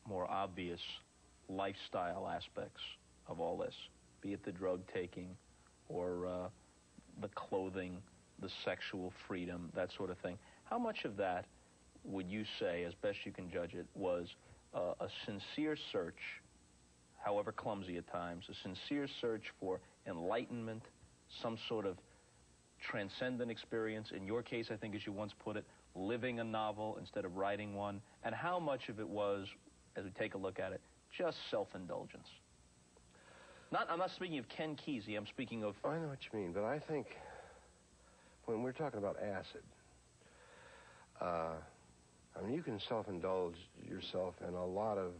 more obvious lifestyle aspects of all this, be it the drug taking or the clothing, the sexual freedom, that sort of thing. How much of that would you say, as best you can judge it, was a sincere search, however clumsy at times, a sincere search for enlightenment, some sort of transcendent experience, in your case, I think, as you once put it, living a novel instead of writing one, and how much of it was, as we take a look at it, just self-indulgence? I'm not speaking of Ken Kesey, I'm speaking of... I know what you mean, but I think when we're talking about acid, I mean, you can self-indulge yourself in a lot of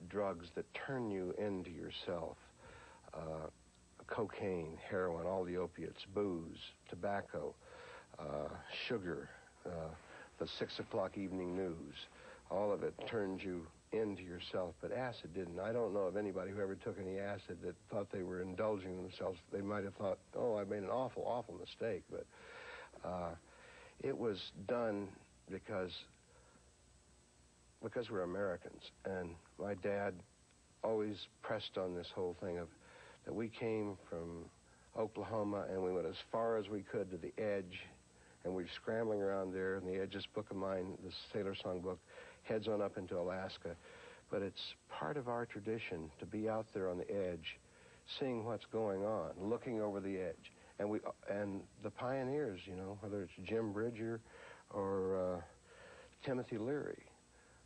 drugs that turn you into yourself. Cocaine, heroin, all the opiates, booze, tobacco, sugar, the 6 o'clock evening news, all of it turns you into yourself, but acid didn't. I don't know of anybody who ever took any acid that thought they were indulging themselves. They might have thought, oh, I made an awful, awful mistake, but it was done because we're Americans, and my dad always pressed on this whole thing of that we came from Oklahoma and we went as far as we could to the edge, and we were scrambling around there, and the edge, this book of mine, this Sailor Song book, heads on up into Alaska. But it's part of our tradition to be out there on the edge, seeing what's going on, looking over the edge. And the pioneers, you know, whether it's Jim Bridger or Timothy Leary,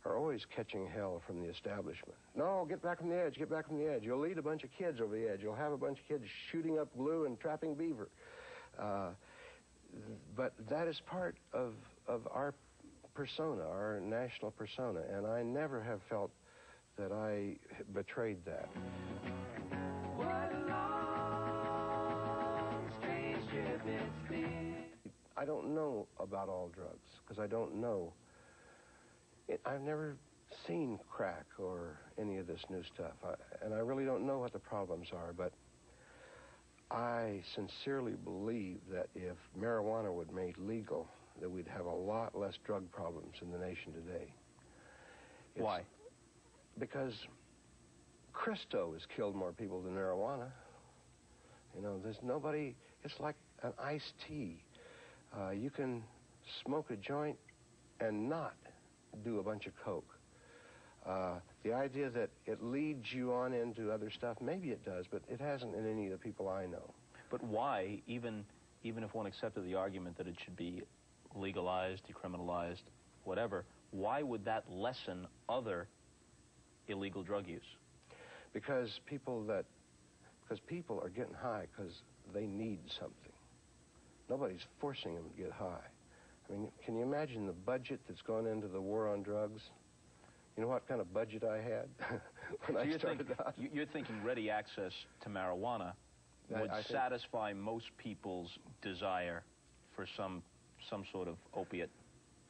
are always catching hell from the establishment. No, get back from the edge, get back from the edge. You'll lead a bunch of kids over the edge. You'll have a bunch of kids shooting up glue and trapping beaver. But that is part of our persona, our national persona, and I never have felt that I betrayed that. What a long, strange trip it's been. I don't know about all drugs, because I don't know. I've never seen crack or any of this new stuff, and I really don't know what the problems are, but I sincerely believe that if marijuana were made legal, that we'd have a lot less drug problems in the nation today. Why? Because Cristo has killed more people than marijuana. You know, there's nobody, it's like an iced tea. You can smoke a joint and not do a bunch of coke. The idea that it leads you on into other stuff, maybe it does, but it hasn't in any of the people I know. But why, even if one accepted the argument that it should be legalized, decriminalized, whatever, why would that lessen other illegal drug use? Because people are getting high because they need something. Nobody's forcing them to get high. I mean, can you imagine the budget that's gone into the war on drugs? You know what kind of budget I had when I started out? You're thinking ready access to marijuana would satisfy most people's desire for some sort of opiate.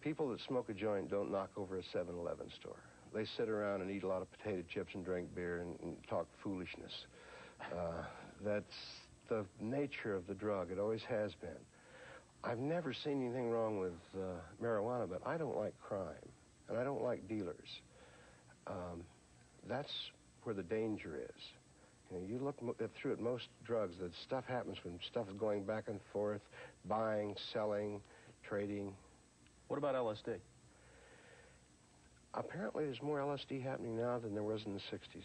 People that smoke a joint don't knock over a 7-Eleven store. They sit around and eat a lot of potato chips and drink beer and talk foolishness. That's the nature of the drug. It always has been. I've never seen anything wrong with marijuana, but I don't like crime, and I don't like dealers. That's where the danger is. You know, you look through at most drugs, that stuff happens when stuff is going back and forth, buying, selling, trading. What about LSD? Apparently there's more LSD happening now than there was in the 60s.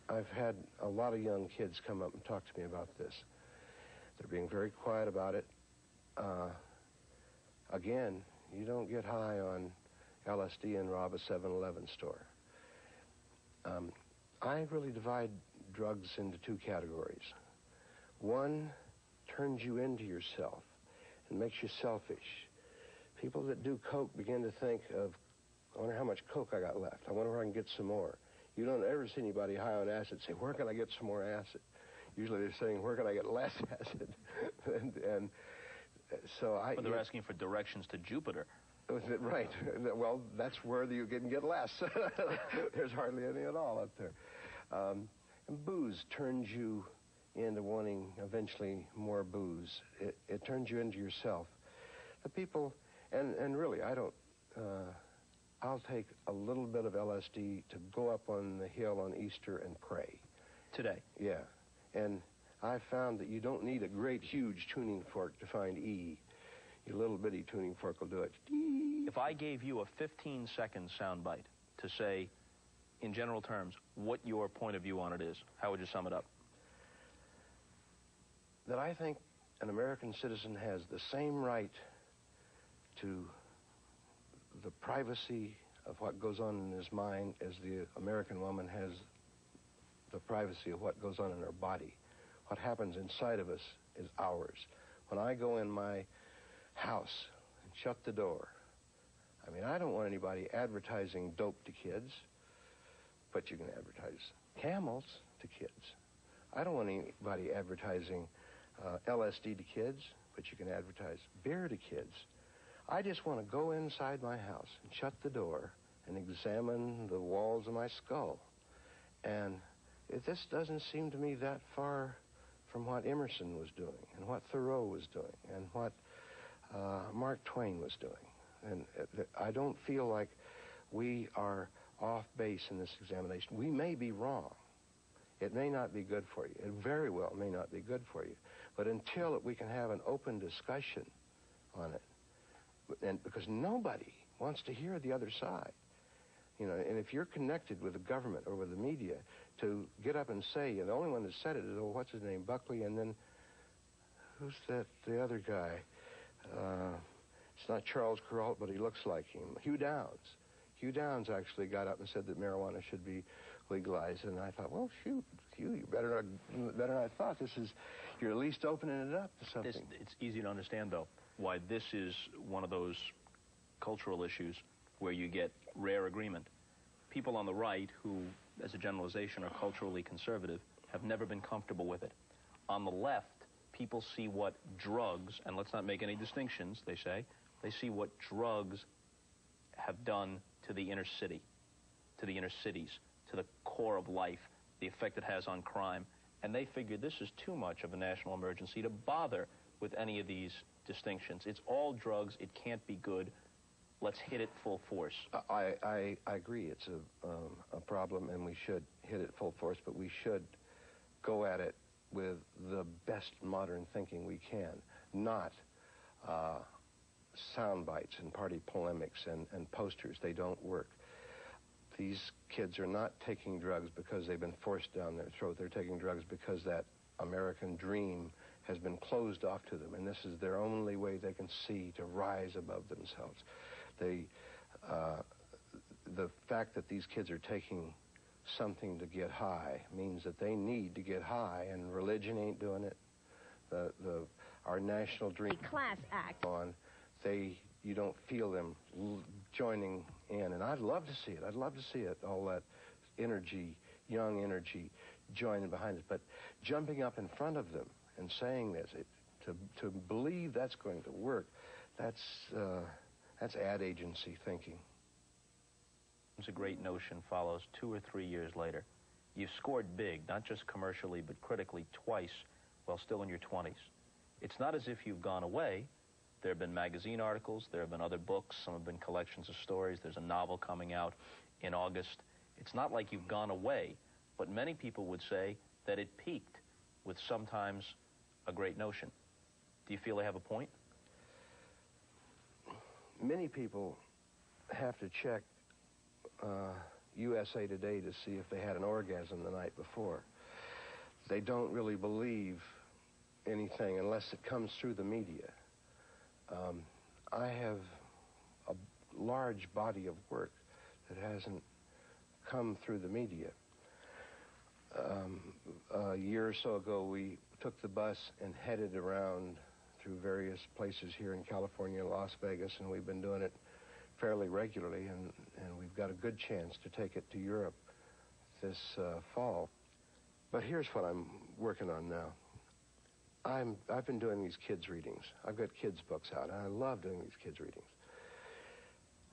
I've had a lot of young kids come up and talk to me about this. They're being very quiet about it. Again, you don't get high on LSD and rob a 7-Eleven store. I really divide drugs into two categories. One turns you into yourself and makes you selfish. People that do coke begin to think of, I wonder how much coke I got left. I wonder where I can get some more. You don't ever see anybody high on acid say, where can I get some more acid? Usually they're saying, where can I get less acid? and so But they're asking for directions to Jupiter. Right. Well, that's where you can get less. There's hardly any at all up there. And booze turns you into wanting eventually more booze. It turns you into yourself. The people, and really, I I'll take a little bit of LSD to go up on the hill on Easter and pray. Today? Yeah. And I found that you don't need a great, huge tuning fork to find E. Your little bitty tuning fork will do it. If I gave you a 15-second soundbite to say, in general terms, what your point of view on it is, how would you sum it up? That I think an American citizen has the same right to the privacy of what goes on in his mind as the American woman has the privacy of what goes on in her body. What happens inside of us is ours. When I go in my house and shut the door, I mean, I don't want anybody advertising dope to kids, but you can advertise camels to kids. I don't want anybody advertising LSD to kids, but you can advertise beer to kids. I just want to go inside my house and shut the door and examine the walls of my skull. And this doesn't seem to me that far from what Emerson was doing and what Thoreau was doing and what Mark Twain was doing. And I don't feel like we are off base in this examination. We may be wrong. It may not be good for you. It very well may not be good for you. But until we can have an open discussion on it, and because nobody wants to hear the other side, you know, and if you're connected with the government or with the media, to get up and say, and the only one that said it is, oh, what's his name, Buckley, and then who's that, the other guy? It's not Charles Kuralt, but he looks like him. Hugh Downs. Hugh Downs actually got up and said that marijuana should be legalized, and I thought, well, shoot, Hugh, you better than I thought. You're at least opening it up to something. It's easy to understand, though, why this is one of those cultural issues where you get rare agreement. People on the right who, as a generalization, are culturally conservative have never been comfortable with it. On the left, people see what drugs, and let's not make any distinctions, they say, they see what drugs have done to the inner city, to the inner cities, to the core of life, the effect it has on crime, and they figure this is too much of a national emergency to bother with any of these distinctions. It's all drugs, it can't be good, let's hit it full force. I agree, it's a problem, and we should hit it full force, but we should go at it with the best modern thinking we can, not sound bites and party polemics and posters. They don't work. These kids are not taking drugs because they've been forced down their throat. They're taking drugs because that American dream has been closed off to them, and this is their only way they can see to rise above themselves. The fact that these kids are taking something to get high means that they need to get high, and religion ain't doing it. Our national dream class act on, you don't feel them joining in, and I'd love to see it. I'd love to see it, all that energy, young energy, joining behind it. But jumping up in front of them and saying this, to believe that's going to work, that's ad agency thinking. It's a great notion follows 2 or 3 years later. You've scored big, not just commercially, but critically twice while still in your 20s. It's not as if you've gone away. There have been magazine articles, there have been other books, some have been collections of stories. There's a novel coming out in August. It's not like you've gone away, but many people would say that it peaked with sometimes a great notion. Do you feel they have a point? Many people have to check USA Today to see if they had an orgasm the night before. They don't really believe anything unless it comes through the media. I have a large body of work that hasn't come through the media. A year or so ago, we took the bus and headed around through various places here in California, Las Vegas, and we've been doing it fairly regularly, and we've got a good chance to take it to Europe this fall. But here's what I'm working on now. I've been doing these kids' readings. I've got kids' books out, and I love doing these kids' readings.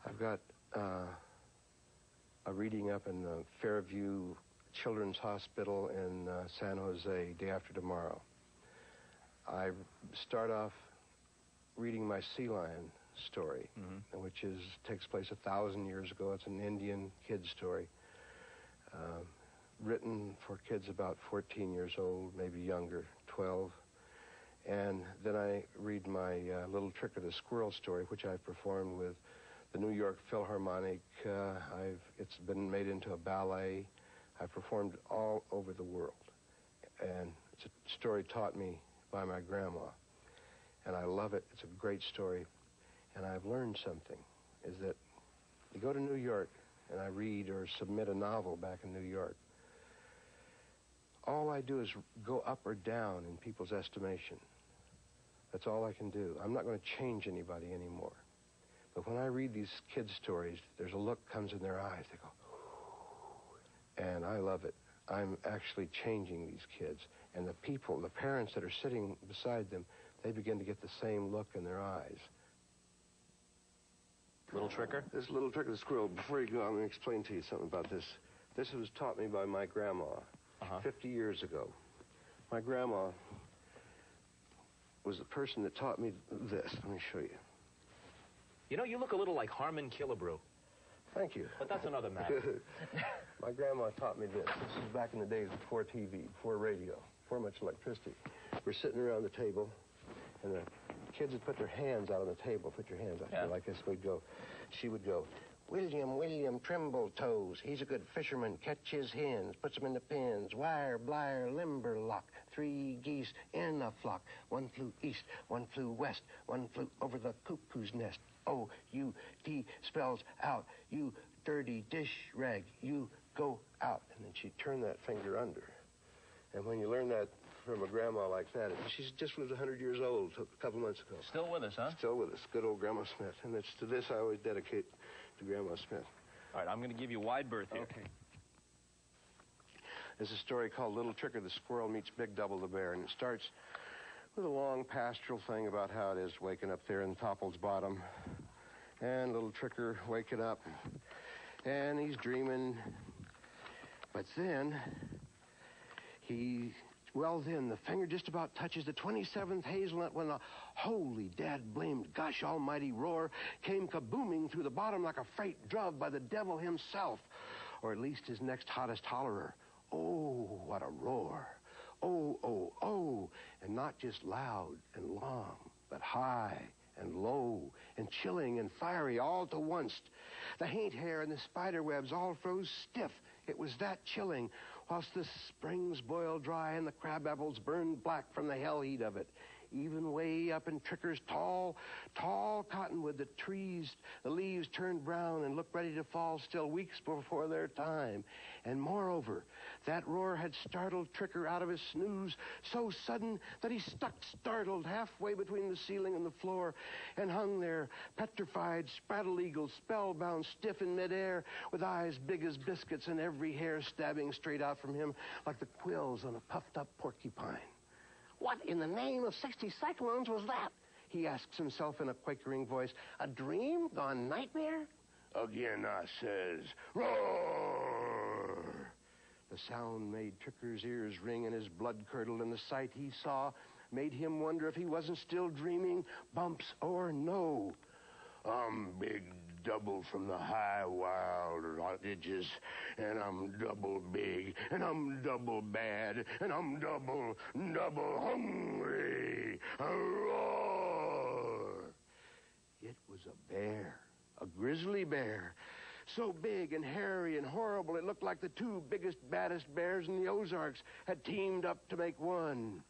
I've got a reading up in the Fairview Children's Hospital in San Jose, day after tomorrow. I start off reading my sea lion story, which takes place 1,000 years ago. It's an Indian kid story, written for kids about 14 years old, maybe younger, 12. And then I read my Little Trick of the Squirrel story, which I've performed with the New York Philharmonic. It's been made into a ballet. I've performed all over the world. And it's a story taught me by my grandma. And I love it. It's a great story. And I've learned something, is that you go to New York and I read or submit a novel back in New York, all I do is go up or down in people's estimation. That's all I can do. I'm not going to change anybody anymore. But when I read these kids' stories, there's a look comes in their eyes. They go, ooh. And I love it. I'm actually changing these kids. And the people, the parents that are sitting beside them, they begin to get the same look in their eyes. Little Tricker? This Little Trick of the Squirrel. Before you go, I'm going to explain to you something about this. This was taught me by my grandma 50 years ago. My grandma was the person that taught me this. Let me show you. You know, you look a little like Harmon Killebrew. Thank you. But that's another matter. My grandma taught me this. This is back in the days before TV, before radio, before much electricity. We're sitting around the table, and the kids would put their hands out on the table. Put your hands out here like this. She would go, William Trimble-Toes. He's a good fisherman. Catch his hens. Puts them in the pens. Wire, blire, limberlock. 3 geese in a flock. 1 flew east, 1 flew west. 1 flew over the cuckoo's nest. O-U-T spells out. You dirty dish rag. You go out. And then she'd turn that finger under. And when you learn that from a grandma like that, she's just lived 100 years old a couple months ago. Still with us, huh? Still with us. Good old Grandma Smith. And it's to this I always dedicate to Grandma Smith. All right, I'm going to give you wide berth here. Okay. There's a story called Little Tricker the Squirrel Meets Big Double the Bear, and it starts with a long pastoral thing about how it is waking up there in Topple's Bottom. And Little Tricker waking up, and he's dreaming. But then, the finger just about touches the 27th hazelnut when a holy dad-blamed gosh almighty roar came kabooming through the bottom like a freight druv by the devil himself, or at least his next hottest hollerer. Oh, what a roar. Oh, oh, oh, and not just loud and long, but high and low and chilling and fiery all to once. The haint hair and the spider webs all froze stiff. It was that chilling, whilst the springs boiled dry and the crab apples burned black from the hell heat of it. Even way up in Tricker's tall cottonwood, the leaves turned brown and looked ready to fall still weeks before their time. And moreover, that roar had startled Tricker out of his snooze so sudden that he stuck startled halfway between the ceiling and the floor and hung there, petrified, spraddle-eagled, spellbound, stiff in midair, with eyes big as biscuits and every hair stabbing straight out from him like the quills on a puffed-up porcupine. What in the name of 60 cyclones was that? He asks himself in a quakering voice. A dream gone nightmare? Again, I says, roar! The sound made Tricker's ears ring and his blood curdled, and the sight he saw made him wonder if he wasn't still dreaming, bumps or no. I'm big double from the high wild ridges, and I'm double big, and I'm double bad, and I'm double hungry. Roar! It was a bear, a grizzly bear, so big and hairy and horrible it looked like the 2 biggest, baddest bears in the Ozarks had teamed up to make one.